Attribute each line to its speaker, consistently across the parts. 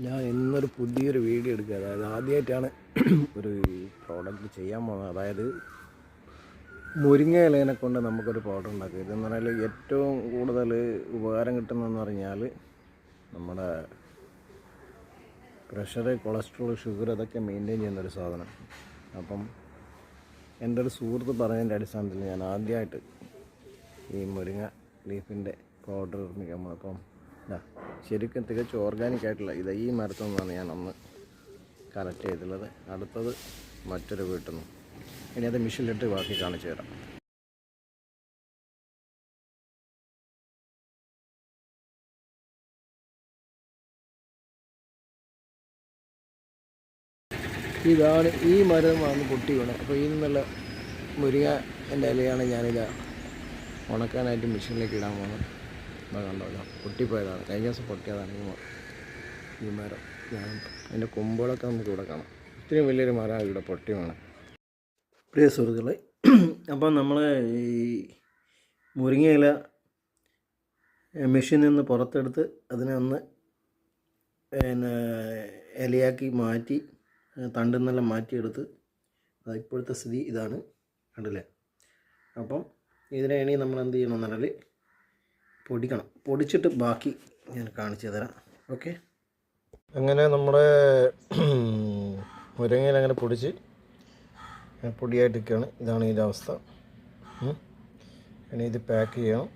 Speaker 1: ഞാൻ ഇന്നൊരു പുതിയൊരു വീഡിയോ എടുക്കുക. അതായത് ആദ്യമായിട്ടാണ് ഒരു പ്രോഡക്റ്റ് ചെയ്യാൻ പോകുന്നത്. അതായത് മുരിങ്ങ ഇലേനെ കൊണ്ട് നമുക്കൊരു പൗഡർ ഉണ്ടാക്കുക. ഇതെന്ന് പറഞ്ഞാൽ ഏറ്റവും കൂടുതൽ ഉപകാരം കിട്ടുന്നതെന്ന് പറഞ്ഞാൽ നമ്മുടെ പ്രഷർ, കൊളസ്ട്രോൾ, ഷുഗർ അതൊക്കെ മെയിൻറ്റെയിൻ ചെയ്യുന്നൊരു സാധനം. അപ്പം എൻ്റെ ഒരു സുഹൃത്ത് പറഞ്ഞതിൻ്റെ അടിസ്ഥാനത്തിൽ ഞാൻ ആദ്യമായിട്ട് ഈ മുരിങ്ങ ലീഫിൻ്റെ പൗഡർ നിർമ്മിക്കാൻ പോകും. അപ്പം ശരിക്കും തികച്ചും ഓർഗാനിക് ആയിട്ടുള്ള ഈ മരത്തിൽ നിന്നാണ് ഞാൻ അന്ന് കളക്ട് ചെയ്തിട്ടുള്ളത്. അടുത്തത് മറ്റൊരു വീട്ടിൽ നിന്നും. ഇനി അത് മിഷനിലിട്ട് ബാക്കി കാണിച്ചു തരാം. ഇതാണ് ഈ മരം വന്ന് പൊട്ടി വീണത്. അപ്പോൾ ഈ നിന്നുള്ള മുരിങ്ങ എൻ്റെ ഇലയാണ് ഞാനിത് ഉണക്കാനായിട്ട് മെഷീനിലേക്ക് ഇടാൻ പോകുന്നത്. അത് കണ്ടോ, പൊട്ടിപ്പോയതാണ്. കഴിഞ്ഞ ദിവസം പൊട്ടിയതാണ് ഈ മരം. അതിൻ്റെ കൊമ്പുകളൊക്കെ നമുക്ക് ഇവിടെ കാണാം. ഇത്രയും വലിയൊരു മരം ഇവിടെ പൊട്ടി വേണം. പ്രിയ സുഹൃത്തുക്കളെ, അപ്പം നമ്മൾ ഈ മുരിങ്ങ ഇല മെഷീനിൽ നിന്ന് പുറത്തെടുത്ത് അതിനെ ഒന്ന് ഇലയാക്കി മാറ്റി തണ്ടിൽ നിന്നെല്ലാം മാറ്റിയെടുത്ത് ഇപ്പോഴത്തെ സ്ഥിതി ഇതാണ്, കണ്ടില്ലേ. അപ്പം ഇതിനെ ഇനി നമ്മൾ എന്ത് ചെയ്യണമെന്ന് പറഞ്ഞാൽ പൊടിക്കണം. പൊടിച്ചിട്ട് ബാക്കി ഞാൻ കാണിച്ചു തരാം. ഓക്കെ, അങ്ങനെ നമ്മുടെ മുരിങ്ങയിൽ അങ്ങനെ പൊടിച്ച് പൊടിയായിട്ടൊക്കെയാണ്. ഇതാണ് ഇതിൻ്റെ അവസ്ഥ. ഇനി ഇത് പാക്ക് ചെയ്യണം.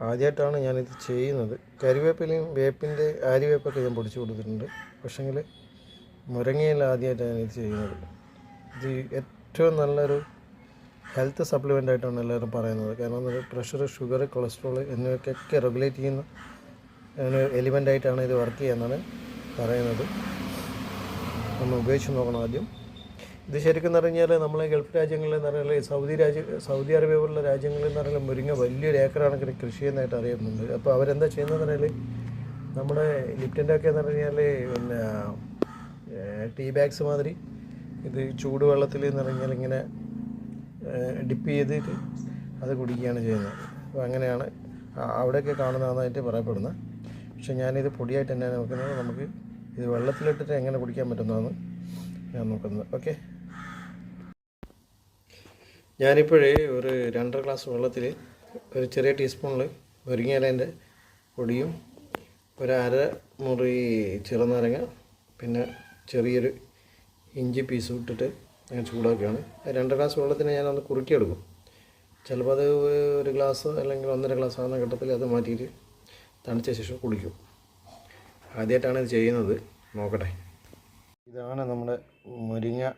Speaker 1: ആദ്യമായിട്ടാണ് ഞാനിത് ചെയ്യുന്നത്. കരിവേപ്പിലയും വേപ്പിൻ്റെ ആര്യവേപ്പൊക്കെ ഞാൻ പൊടിച്ച് കൊടുത്തിട്ടുണ്ട്. പക്ഷേങ്കിൽ മുരിങ്ങയിൽ ആദ്യമായിട്ടാണ് ഞാനിത് ചെയ്യുന്നത്. ഇത് ഏറ്റവും നല്ലൊരു ഹെൽത്ത് സപ്ലിമെൻ്റ് ആയിട്ടാണ് എല്ലാവരും പറയുന്നത്. കാരണം പ്രഷർ, ഷുഗർ, കൊളസ്ട്രോൾ എന്നിവയ്ക്കൊക്കെ റെഗുലേറ്റ് ചെയ്യുന്ന ഒരു എലിമെൻ്റായിട്ടാണ് ഇത് വർക്ക് ചെയ്യുന്നതാണ് പറയുന്നത്. നമ്മൾ ഉപയോഗിച്ച് നോക്കണം ആദ്യം. ഇത് ശരിക്കും എന്ന് പറഞ്ഞാൽ നമ്മളെ ഗൾഫ് രാജ്യങ്ങളിൽ എന്ന് പറഞ്ഞാൽ സൗദി അറേബ്യ പോലുള്ള രാജ്യങ്ങളിൽ എന്ന് പറഞ്ഞാൽ മുരിങ്ങ വലിയൊരു ഏക്കറാണ് കൃഷി ചെയ്യുന്നതായിട്ട് അറിയുന്നുണ്ട്. അപ്പോൾ അവരെന്താ ചെയ്യുന്നതെന്ന് പറഞ്ഞാൽ നമ്മുടെ ലിപ്റ്റിൻ്റെ ഒക്കെ എന്ന് പറഞ്ഞാൽ പിന്നെ ടീ ബാഗ്സ് മാതിരി ഇത് ചൂടുവെള്ളത്തിൽ എന്ന് പറഞ്ഞാൽ ഇങ്ങനെ ഡിപ്പ് ചെയ്തിട്ട് അത് കുടിക്കുകയാണ് ചെയ്യുന്നത്. അപ്പോൾ അങ്ങനെയാണ് അവിടെയൊക്കെ കാണുന്നതായിട്ട് പറയപ്പെടുന്നത്. പക്ഷെ ഞാനിത് പൊടിയായിട്ട് തന്നെയാണ് നോക്കുന്നത്. നമുക്ക് ഇത് വെള്ളത്തിലിട്ടിട്ട് എങ്ങനെ കുടിക്കാൻ പറ്റുന്നതാണ് ഞാൻ നോക്കുന്നത്. ഓക്കെ, ഞാനിപ്പോഴേ ഒരു 2.5 ഗ്ലാസ് വെള്ളത്തിൽ ഒരു ചെറിയ ടീസ്പൂണിൽ മുരിങ്ങയിലേൻ്റെ പൊടിയും ഒരു മുറി ചെറുനാരങ്ങ പിന്നെ ചെറിയൊരു ഇഞ്ചി പീസും ഇട്ടിട്ട് ഞാൻ ചൂടാക്കുകയാണ്. 2 ഗ്ലാസ് വെള്ളത്തിന് ഞാനൊന്ന് കുറുക്കിയെടുക്കും. ചിലപ്പോൾ അത് 1 ഗ്ലാസ് അല്ലെങ്കിൽ 1.5 ഗ്ലാസ് ആകുന്ന ഘട്ടത്തിൽ അത് മാറ്റിയിട്ട് തണുത്ത ശേഷം കുടിക്കും. ആദ്യമായിട്ടാണ് ഇത് ചെയ്യുന്നത്. നോക്കട്ടെ. ഇതാണ് നമ്മുടെ മുരിങ്ങ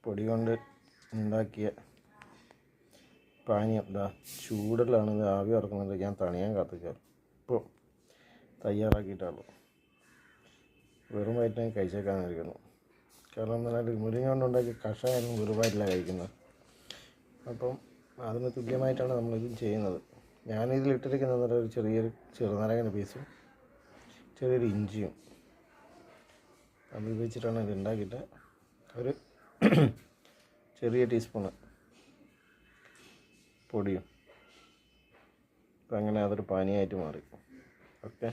Speaker 1: പൊടി കൊണ്ട് ഉണ്ടാക്കിയ പാനീയം. ചൂടിലാണ് ഇത് ആവി ഇറക്കുന്നത്. ഞാൻ തണിയാൻ കാത്തിക്കുക. ഇപ്പോൾ തയ്യാറാക്കിയിട്ടുള്ളൂ. വെറും വയറ്റിനെ കഴിച്ചേക്കാന്നിരിക്കുന്നു. കാരണം എന്ന് പറഞ്ഞാൽ മുരിങ്ങ കൊണ്ടുണ്ടാക്കിയ കഷായം വെറുമായിട്ടില്ല കഴിക്കുന്നത്. അപ്പം അതിന് തുല്യമായിട്ടാണ് നമ്മളിതും ചെയ്യുന്നത്. ഞാനിതിലിട്ടിരിക്കുന്നത് ഒരു ചെറിയൊരു ചെറുനാരങ്ങ പീസും ചെറിയൊരു ഇഞ്ചിയും അത് വെച്ചിട്ടാണ് ഇത് ഉണ്ടാക്കിയിട്ട് ഒരു ചെറിയ ടീസ്പൂണ് പൊടിയും. അപ്പം അങ്ങനെ അതൊരു പാനീയമായിട്ട് മാറി. ഓക്കെ.